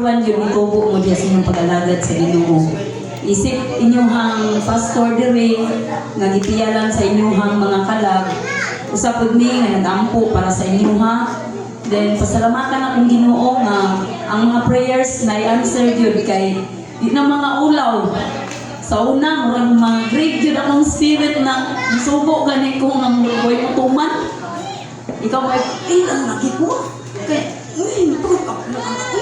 one yung itubo mo diya sa inyong pag-alagad sa Ginoo. Isip inyong pastor dire nga gitiyalan sa inyong mga kalag. Usapod mi nga nagampo para sa inyo ha. Then pasalamatan akong Ginoo nga ang mga prayers na i-answer yun kay di na mga ulaw. Sa una, murang mag-grade yun akong spirit na nasubo gani ko nga murag mo tuman. Ikaw ay, ang laki ko. Kaya, tulog ako na ako.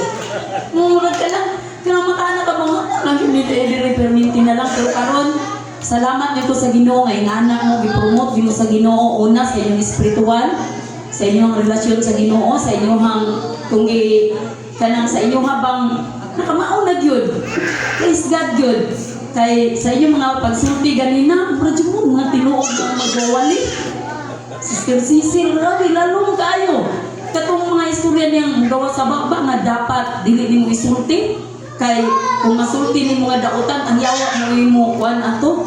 Murag ka lang. Kaya makana ka mga lagi nito-reperminti na lang. Pero karon, salamat nito sa Ginoo nga ingana mo, gipromote mo sa Ginoo una sa inyong spiritual, sa inyong relasyon sa Ginoo, sa inyong kung kanang sa inyong habang nakamaon na gyud. Praise God gyud. Kay sa inyong mga pagsulti ganina, radyo mo mga tinuod nga magwawali. Sister Cecil, rabi lalong kayo. Katong mga istorya niyang gawa sa baba nga dapat dili nimo isulti. Kay kung masulti nimo nga dautan ang yawa mo imo kuan ato.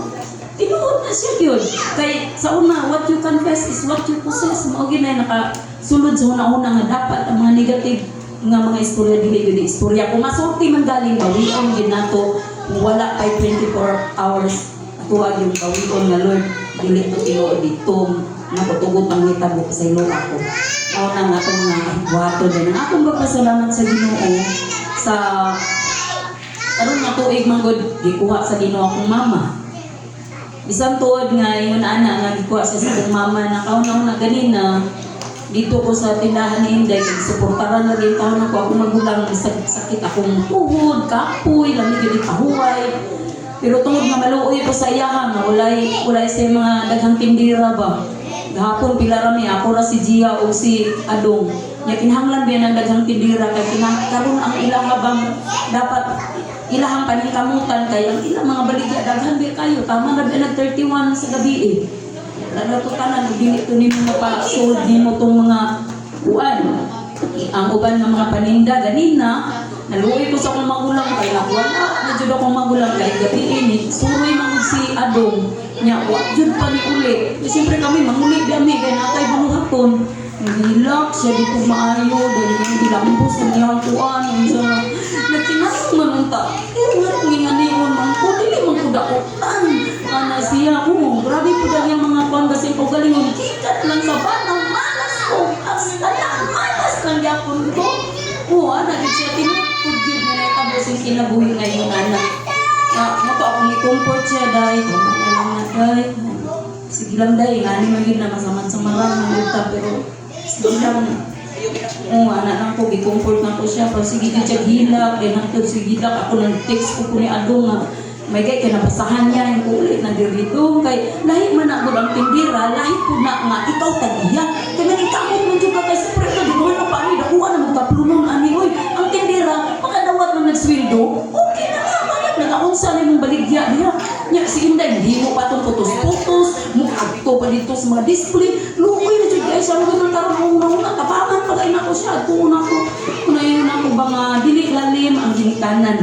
Tinuod na siya gyud. Kay sa una, what you confess is what you possess. Mao ginay nakasulod sa una-una nga dapat ang mga negative nga mga istorya dili gyud istorya. Kung masulti man galing bawion gyud nato, wala kay 24 hours tuwag yung bawion nga Lord dili to tinuod dito nakutugot ang hitabo sa ilo ako. Mao na nga itong mga buhato din. Ang akong magpasalamat sa Ginoo sa karon nga tuig manggod gikuha sa Ginoo akong mama. Bisan tuod nga ingon ana nga gikuha sa akong mama na kauna-una ganina dito ko sa tindahan ni Inday suportaran na rin taon ako magulang sakit akong tuhod, kapoy, lamig gid kahuway. Pero tungod nga maluoy ko sa iyahan nga walay sa mga daghang tindira ba. Gahapon pila rami ako ra si Gia o si Adong. Nya kinahanglan biya ng daghang tindira kay kinahanglan ang ilang habang dapat ilahang paningkamutan kay ang ilang mga baligya daghan biya kayo tama na biya nag 31 sa gabi eh. Lalo to tanan dili to nimo mapa-sold nimo tong mga kuan. Ang uban ng mga paninda ganina naluoy ko sa akong magulang kay wala na jud akong magulang kay gabi ini suroy man si Adong nya wa jud pa ni uli. Siyempre kami manguli kami kay natay bunuhaton. Nilak siya dito maayo dahil yung dilambos ng iyang kuan unsa nagtinasok man unta. Nga nginganion man ko dili man ko daotan. Ana siya grabe po dahil yung mga kuan kasi ko galingon kikat lang sa banang malas ko. Astala malas lang gyapon ko. Ana gid siya tinupod gyud nga naitabo sing kinabuhi ngayon anak. Mato akong i-comfort siya dahil dahil sige lang dahil nga ni magiging na masaman sa marang nalita pero sige lang anak lang ko i-comfort na ko siya pero sige din siya hilak kaya nato sige hilak ako nag-text ko ni Adong nga may gay kaya nabasahan niya yung kulit na dirito kay lahit man ako ang tindira lahit ko na nga ikaw tagiya kaya nagkamot mo dyan ka kay siyempre na di ko na pa ani dakuha na magkaplunong ani oy ang tindira makadawat man nagsweldo okay na nagaunsa na mong baligya niya. Nya si Inday, hindi mo pa itong putos-putos, mukagto pa dito sa mga display. Lukoy na dyan guys, ang gano'n tarong una-una, tabangan pagay na ko siya. Tuuna ko, kunayon ako ba nga, dili lalim ang ginikanan.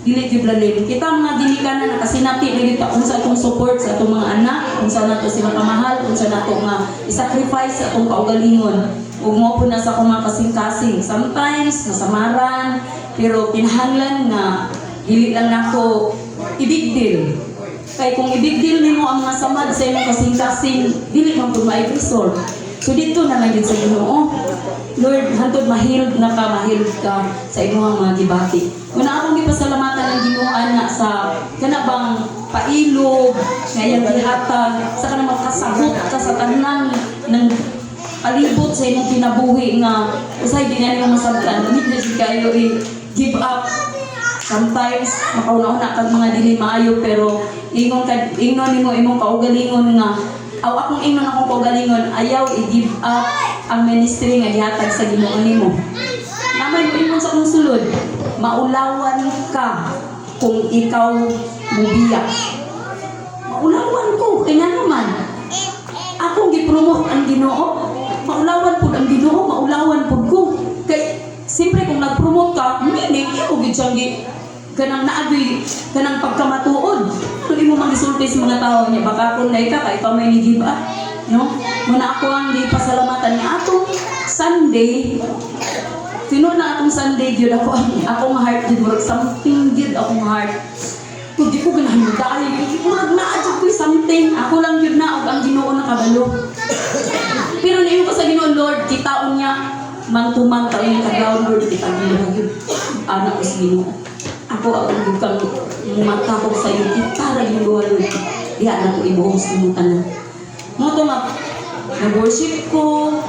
Dili lalim. Kita mga ginikanan na kasi natin, nagita kung sa itong support sa itong mga anak, kung sa nato sila kamahal, kung sa nato nga isacrifice sa itong kaugalingon. Huwag mo po na sa akong mga kasing-kasing. Sometimes, nasamaran, pero kinahanglan nga, dili lang nako i-big deal. Kay kung i-big deal nimo ang mga samad sa imong kasing-kasing, dili man pud ma-resolve. So dito na lang gid sa Ginoo. Lord, hantod mahilod na ka, mahilod ka sa imong mga gibati. Una akong gipasalamatan ang Ginoo ana sa kanabang pailog, ngayang gihatag, sa kanang makasagot ka sa tanan ng palibot sa imong kinabuhi nga usay di na nimo masabtan. Hindi si kayo give up. Sometimes makauna-una kag mga dili maayo pero ingon nimo imong kaugalingon nga aw akong ingon akong kaugalingon ayaw i-give up ang ministry nga gihatag sa Ginoo nimo. Namay mo ingon sa akong sulod, maulawan ka kung ikaw mubiyak. Maulawan ko kaya naman akong gipromote ang Ginoo. Maulawan pud ang Ginoo, maulawan pud ko. Kay siyempre kung nag-promote ka, meaning imo gid siyang kanang naagoy kanang pagkamatuod kung imo magisulti sa mga tao niya baka kung nay ka kay pa may give up no muna ako ang gipasalamatan ni atong Sunday Tinuod na akong Sunday gyud ako akong heart gyud murag something gyud akong heart. Kung di ko ganahan dahil murag naa jud ko something. Ako lang gyud na og ang Ginoo nakabalo. Pero niyo ko sa Ginoo, Lord, kitaon niya mangtumang tayo yung kagaw, Lord, kita Ginoo gyud. Anak ko sa Ginoo. Ako ang bukang mumatakok sa iyo, kita ra Ginoo, Lord. Diha na ko ibuhos mo tanan. Mo to nga nag-worship ko.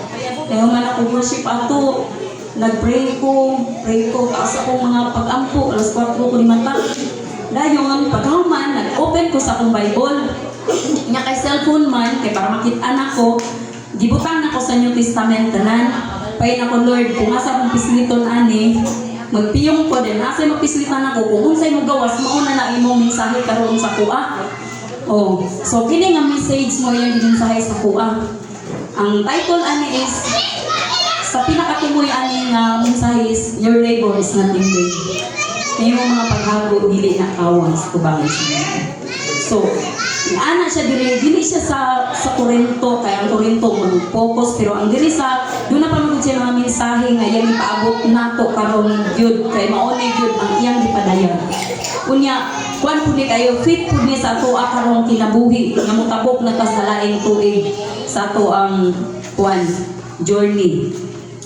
Kaya man ako worship ato. Nag-pray ko, taas akong mga pag-ampo, alas 4 ko ni mata. Dayon, pagkahuman, nag-open ko sa akong Bible. Nga kay cellphone man, kay para makita ko, gibutang na ko sa New Testament tanan. Payin ako, Lord, kung asa akong pisliton ani, magpiyong ko din, asa magpislitan ako, kung unsay mo gawas, mauna na imong mensahe karon sa kuha. Oh, so kini nga message mo yung mensahe sa kuha. Ang title ani is, sa pinakatumoy ani nga mensahe is, your labor is not in vain. Kaya mo mga paghago, dili na kawas, kubangay siya. So, ana siya dili siya sa Korinto, kaya ang Korinto mag-focus, pero ang dili sa, doon na pamagod siya mga mensahe nga iyang ipaabot nato karon gyud kay mauni gyud ang iyang gipadayag. Unya, kuan pud ni kayo, fit pud ni sa ato karong kinabuhi, nga mutabok na ta sa laing tuig sa ato ang kuan journey.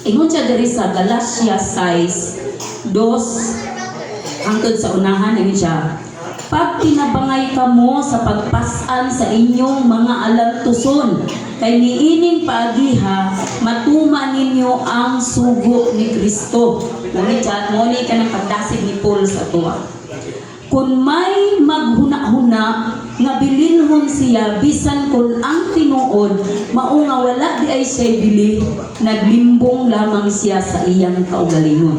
Ingon siya diri sa Galatia 6:2 hangtod sa unahan ni siya. Pag pinabangay kamo sa pagpasan sa inyong mga alantuson, kay niining paagiha, matuma ninyo ang sugo ni Kristo. Ngunit siya, muli ka ng pagdasig ni Paul sa tuwa. Kung may maghuna-huna, nga bilinhon siya, bisan kung ang tinuod, maunga wala di ay siya bili, naglimbong lamang siya sa iyang kaugalingon.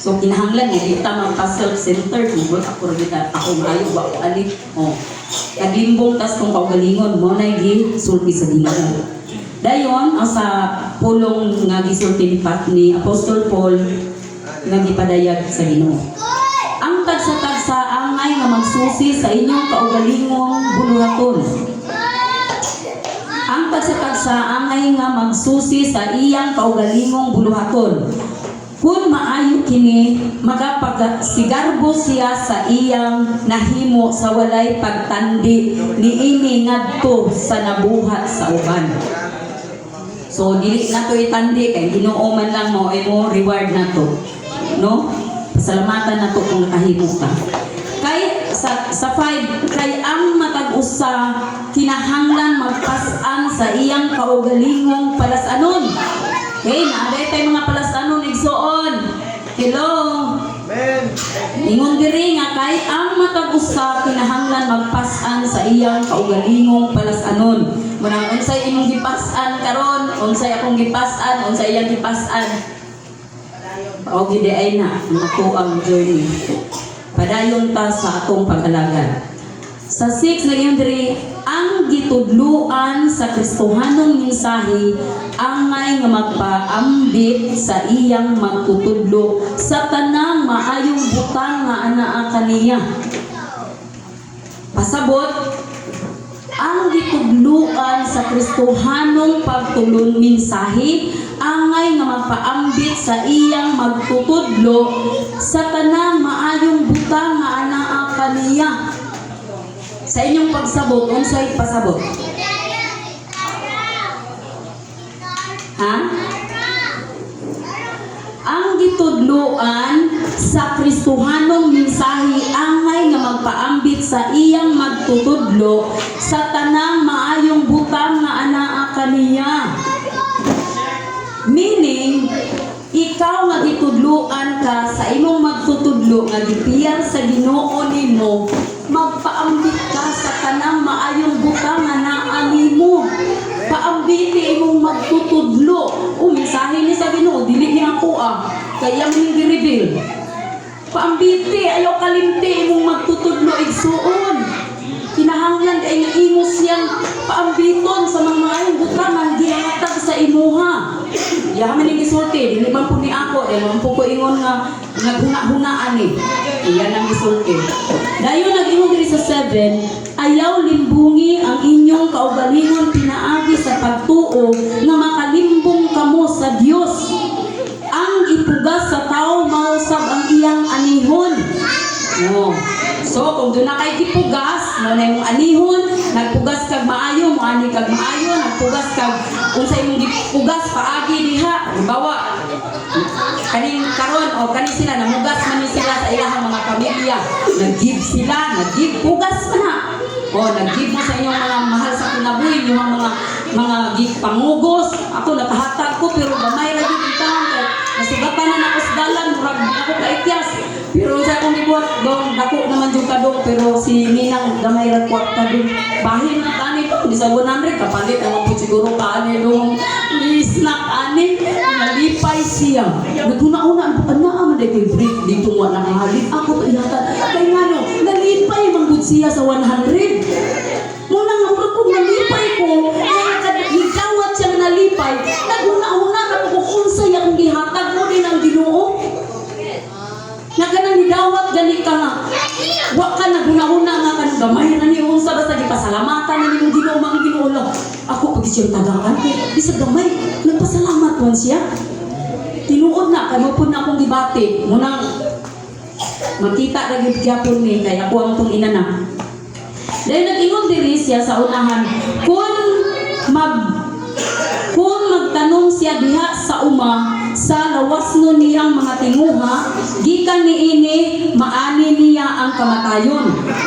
So kinahanglan eh, di ta magpa-self-centered, huwag ako rin akong ayaw, ako alit. O, naglimbong tas kong kaugalingon, mo na gisulti sa Ginoo. Dayon, ang sa pulong nga gisulti ni Apostol Paul, nga gipadayag sa Ginoo. Ang tagsa-tagsa angay nga magsusi sa inyong kaugalingong buluhaton. Ang tagsa-tagsa angay nga magsusi sa iyang kaugalingong buluhaton. Kung maayo kini, magapagsigarbo siya sa iyang nahimo sa walay pagtandi niini ngadto sa nabuhat sa uban. So dili na to itandi kay Ginoo man lang mo ay mo reward na to. No? Pasalamatan na to kung nakahimo ka. Kay sa 5 kay ang matag-usa kinahanglan magpasan sa iyang kaugalingong palasanon. Okay, naaday tayo mga palasanon igsoon. Hello. Amen. Ingon diri nga kay ang matag-usa kinahanglan magpasan sa iyang kaugalingong palasanon. Munang unsay imong gipasan karon, unsay akong gipasan, unsay iyang gipasan. O gidi ay na nato ang journey. Padayon ta sa atong pag-alagad. Sa 6 nagyan diri ang gitudluan sa Kristohanong mensahe angay nga magpaambit sa iyang magtutudlo sa tanang maayong butang nga anaa kaniya. Pasabot ang gitudluan sa Kristohanong pagtulon mensahe angay nga magpaambit sa iyang magtutudlo sa tanang maayong butang nga anaa kaniya. Sa inyong pagsabot, unsay pasabot? Ha? Ang gitudloan sa Kristohanong mensahe angay nga magpaambit sa iyang magtutudlo sa tanang maayong butang nga anaa kaniya. Meaning, ikaw nga gitudloan ka sa imong magtutudlo nga gipiyang sa Ginoo nimo, magpaambit ka sa tanang maayong butang nga naa nimo. Paambiti imong magtutudlo. O mensahe ni sa Ginoo dili ni ako kaya ming gi-reveal. Paambiti ayaw kalimti imong magtutudlo igsuon. Kinahanglan ay nga imo siyang paambiton sa mga maayong butang nga gihatag sa imuha. Yaman ni gisulti, dili man po ni ako, man po ko ingon nga naghuna-hunaan ni. Iyan ang gisulti. Dayon nag-ingon diri sa 7, ayaw limbungi ang inyong kaugalingon pinaagi sa pagtuo nga makalimbong kamo sa Dios. Ang ipugas sa tao mausab ang iyang anihon. No. So kung doon na kay gipugas, mo na imong anihon, nagpugas kag maayo, mo ani kag maayo, nagpugas kag unsa imong gipugas paagi diha. Halimbawa, kaning karon o kani sila namugas man ni sila sa ilahang mga pamilya. Nag-give sila, nag-give pugas man na. O nag-give mo sa inyong mga mahal sa kinabuhi, yung mga pangugos. Ako nakahatag ko pero gamay ra gyud kita. Nasugatan na ako sa dalan, murag ako kaikyas. Pero sa akong gibuhat, dong dako naman yung kadong, pero si Ninang gamay ra kwarta dong. Bahin na tani to, di sa 100 kapalit naman po siguro kaani dong snack ani. Nalipay siya. Naguna-una ang naman dito yung break dito mo nakahalip. Ako pa inatan. Kaya nga no, nalipay manggod siya sa 100. Muna nga urag ko nalipay ko. Higawat siya na nalipay. Naguna-una ka kung unsay akong gihatag mo din ang Ginoo. Naganang hidawat gani ka nga. Wa ka naguna-una nga ka gamay na ni unsa basta gipasalamatan na nimong Ginoo mang Ginoo lang. Ako pag siya tagaan kay di sa gamay nagpasalamat wan siya. Tinuod na kay mo pud na akong gibati. Munang makita ra gyud gyapon ni kay ako ang tong ina na. Dahil nag-ingon diri siya sa unahan kung magtanong siya diha sa uma sa lawasno niyang mga tinguha gikan niini maani niya ang kamatayon.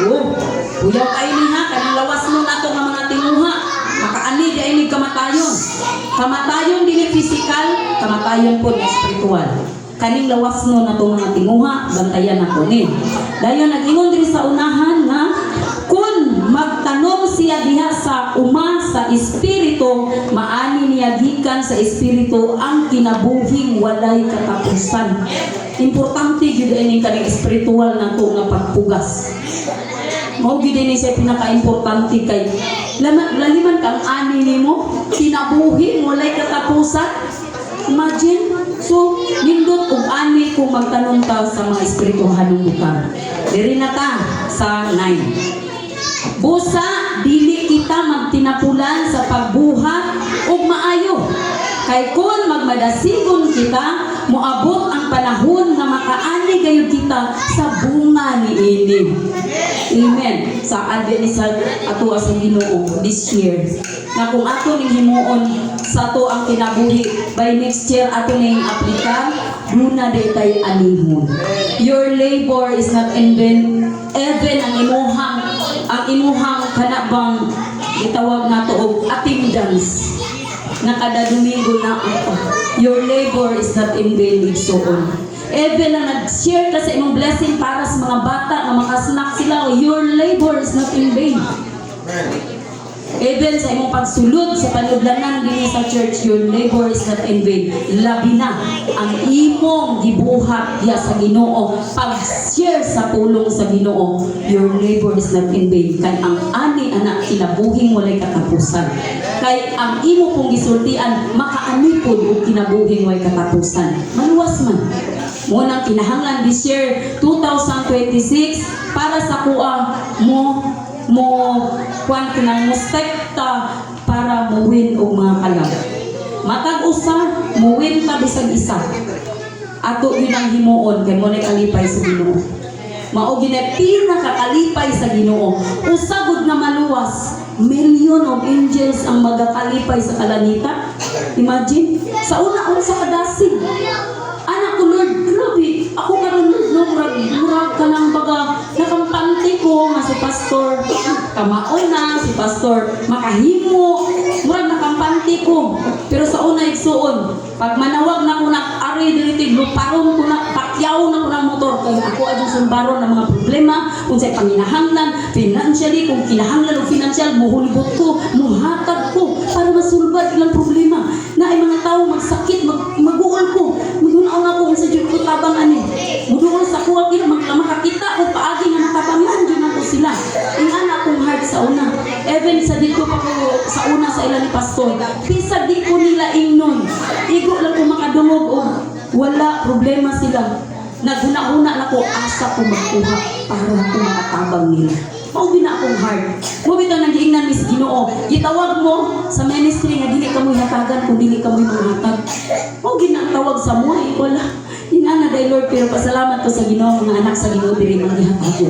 Oh, uyaw kay niha kanang lawasno nato nga mga tinguha makaani di ini kamatayon. Kamatayon dili physical, kamatayon pud spiritual. Kaning lawasno nato mga tinguha bantayan nato ni. Dayon nag-ingon diri sa unahan nga kun magtanong siya diha sa uma sa espiritu maani niya gikan sa espiritu ang kinabuhing walay katapusan. Importante gyud ini kaning espiritual nato nga pagpugas. Mao gyud ini sa pinaka-importante kay laliman kang ani nimo kinabuhing walay katapusan. Imagine, so nindot og ani kung magtanong ka sa mga espirituhanong lugar. Diri na ta sa 9. Busa dili kita magtinapulan sa pagbuhat ug maayo. Kay kun magmadasigon kita, moabot ang panahon nga makaani gayud kita sa bunga ni ini. Amen. Sa advent sa ato sa Ginoo this year. Na kung ato ning himuon sa ato ang kinabuhi by next year ato ning aplikan, muna daytay anihon. Your labor is not in vain. Even ang imuhang kanabang itawag nato og attendance na kada Domingo na your labor is not in vain igsoon. Even na nag-share ka sa imong blessing para sa mga bata na makasnack sila, your labor is not in vain. Even sa imong pagsulod sa panudlanan dinhi sa church, your labor is not in vain. Labi na ang imong gibuhat diya sa Ginoo, pag-share sa pulong sa Ginoo, your labor is not in vain. Kay ang ani anak kinabuhing walay katapusan. Kay ang imo pong gisultian makaani pod og kinabuhing walay katapusan. Maluwas man. Mo nang kinahanglan this year 2026 para sa kuha mo kwan kinang muspekta para muwin og mga kalag. Matag usa muwin ta bisag isa. Ato yun ang himuon kay mo na kalipay sa Ginoo. Mao gyud pinakakalipay sa Ginoo. Usagod na maluwas, million of angels ang magakalipay sa kalanita. Imagine, sa una sa kadasig. Anak ko Lord, grabe. Ako karon murag ka lang baga nakampante ko nga si pastor. Kamaon na si pastor makahimo. Murag nakampante ko. Pero sa una igsuon, pag manawag na ko na ari diri luparon ko na pakyaw na ko ng motor kay ako adyung sumbaron ng mga problema kung sa panginahanglan financially kung kinahanglan og financial muhulbot ko muhatag ko para masulbad ilang problema na ay mga tao magsakit maguol ko magunaw na ko sa jud ko tabang ani muduol sa kuha kina makakita og paagi nga natabangan jud nako sila ing ana kong heart sa una even sa dito pa ko sa una sa ilang pastor bisag di ko nila ingnon igo lang ko makadungog og wala problema sila. Naguna-una na ko asa ko magkuha para ko makatabang nila. Mao gina akong heart. Mo bitaw nang giingnan mis Ginoo. Gitawag mo sa ministry nga dili ka mo hatagan kung dili ka mo manghatag. Mao gina ang tawag sa mo wala. Inana day Lord, pero pasalamat ko sa Ginoo, mga anak sa Ginoo diri mga gihatago.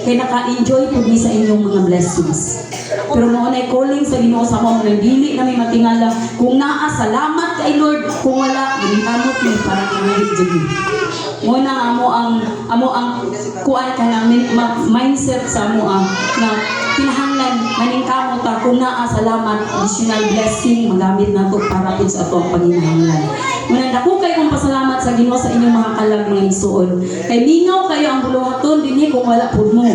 Kay naka-enjoy pud mi sa inyong mga blessings. Pero mao nay calling sa Ginoo sa mo nang dili na may matingala kung naa salamat kay Lord, kung wala ginamot mi para kinahit jud. Mo na amo ang kuan ka na mindset sa amo na kinahanglan maningkamot ta kung naa salamat, additional blessing magamit nato para pud sa ato ang paghinahanglan. Muna dako kay kong pasalamat sa Ginoo sa inyong mga kalag mga igsuon. Kay mingaw kayo ang buluhaton dinhi kung wala pud mo.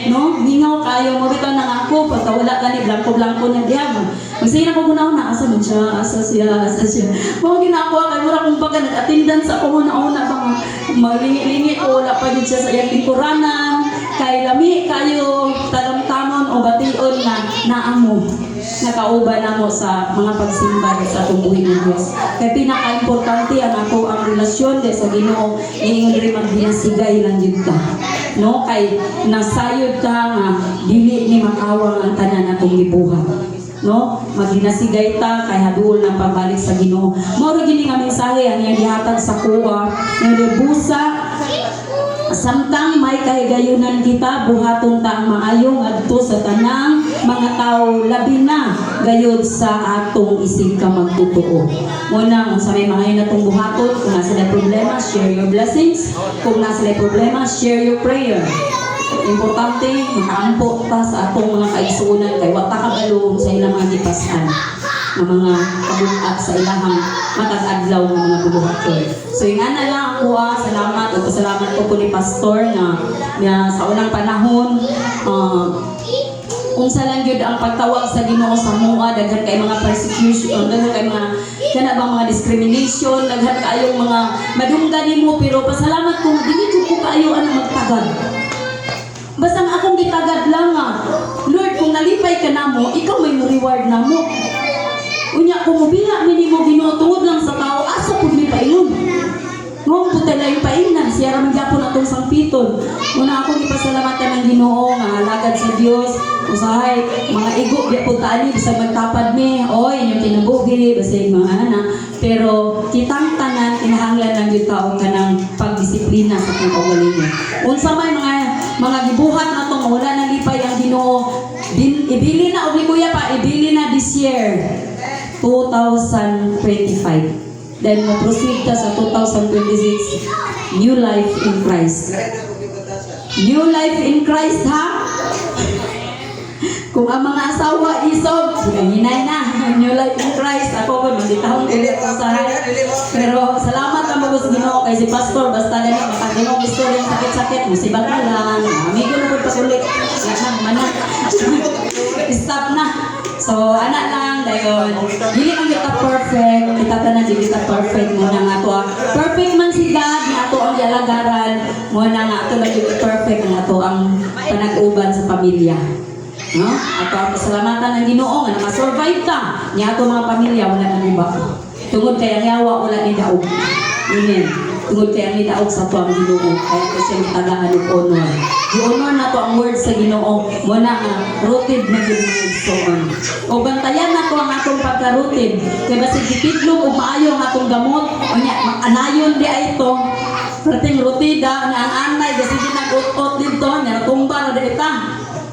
No, mingaw kayo mo bitaw nang ako pagka wala kani blanco-blanco na diyan. Magsige na ko na asa man siya, asa siya. Mo ginako kay mura kung pagka nag-attendance ako una bang malingi-lingi ko wala pa gid siya sa iyang lingkuranan. Kay lami kayo talam-tamon o bation na naamo nakauban namo sa mga pagsimba sa tubuhin ng Dios. Kay pinaka-importante ang ako ang relasyon sa Ginoo ingon ri magdinasigay lang jud ta. No kay nasayod ka nga dili ni makawang ang tanan atong gibuhat. No magdinasigay ta kay haduol na pabalik sa Ginoo. Mao gini nga mensahe ang iyang gihatag sa kuwa nga busa samtang may kahigayunan kita buhaton ta ang maayo ngadto sa tanang mga tawo labi na gayud sa atong isig ka magtotoo. Muna kung sa may mga natong buhaton, kung nasa may problema, share your blessings. Kung nasa may problema, share your prayer. Importante makaampo ta sa atong mga kaigsuonan kay wa ta kabalong sa ilang mga gipasan ng mga kabuhat sa ilahang matag-adlaw ng mga buluhaton. So yung na lang ako salamat at pasalamat ko po ni Pastor na sa unang panahon kung sa lang yun ang pagtawag sa Ginoo sa mua, daghan kay mga persecution, daghan kay mga kana bang mga discrimination, daghan kayong mga madunggan nimo pero pasalamat ko dili jud ko kaayo ano magtagad. Basta ang akong gitagad lang Lord, kung nalipay ka namo, ikaw may reward namo. Unya kung mubila minimo Ginoo tungod lang sa tao, asa pud mi paingon. Ngong puta lang painan, siya ra man gyapon atong sangpiton. Una akong ipasalamatan ng Ginoo nga halagad sa Dios. Usahay mga igo gyapon ta ani bisag magtapad mi, oy inyong kinabuhi basta yung mga anak. Pero kitang tanan kinahanglan lang gyud taon kanang pagdisiplina sa kung kaugalingon. Unsa may mga gibuhat nato wala nang lipay ang Ginoo. Ibili na og kuya pa, ibili na this year. 2025. Then mo-proceed ka sa 2026. New life in Christ. New life in Christ, ha? Kung ang mga asawa isog, hinay na. New life in Christ. Ako ko, manditahong ulit ko sa pero salamat ang mga sa Ginoo kay si Pastor. Basta gani, makaginong istorya yung sakit-sakit. Musibang ka lang. Amigo na po pasulit. Lahat manak. Stop na. So, anak lang, dayon. Dili ang kita perfect. Kita tanan di kita perfect. Muna nga to. Perfect man si God, nga to ang yalagaran. Muna nga to lagi perfect. Nga to ang panag-uban sa pamilya. No? Ato ang pasalamatan ng Ginoo nga nakasurvive ka. Nga to mga pamilya, wala nang iba. Tungod kay ang yawa, wala ni daog. Amen. Tungod kay ang idaog sa to ang Ginoo. Kaya ko siya nitagaan ng honor. I-honor na to ang word sa Ginoo. Muna nga, rooted na ginagsoon. O bantayan na to ang atong pagka-rooted. Kaya basig ipidlog o maayo ang atong gamot. O niya, anayon di ay ito. Prating rotida, nga ang anay, basig ginag-ut-ut dito, niya natumba na di ita.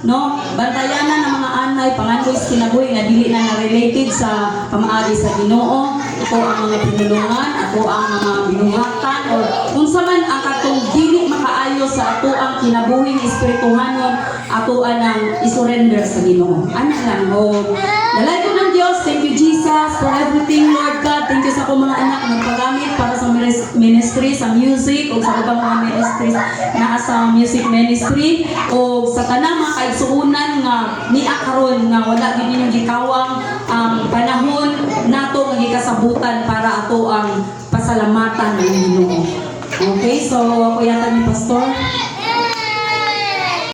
No, bantayan na ng mga anay, pangandoy kinabuhi nga dili na related sa pamaagi sa Ginoo. Ito ang mga pinulungan, ito ang mga binuhatan, o kung sa man ang katong dili makaayo sa ato ang kinabuhing espirituhanon, ato ang isurrender sa Ginoo. Ano lang, o dalay ko ng Diyos, thank you Jesus for everything, Lord God. Thank you sa akong mga anak nagpagamit para sa ministry, sa music, o sa ibang mga ministries na sa music ministry, o sa tanang mga kaigsuunan nga niya karon nga wala gid ninyong gikawang ang panahon nato nga gikasabutan para ato ang pasalamatan ng Ginoo. Okay, so ako yata ni Pastor.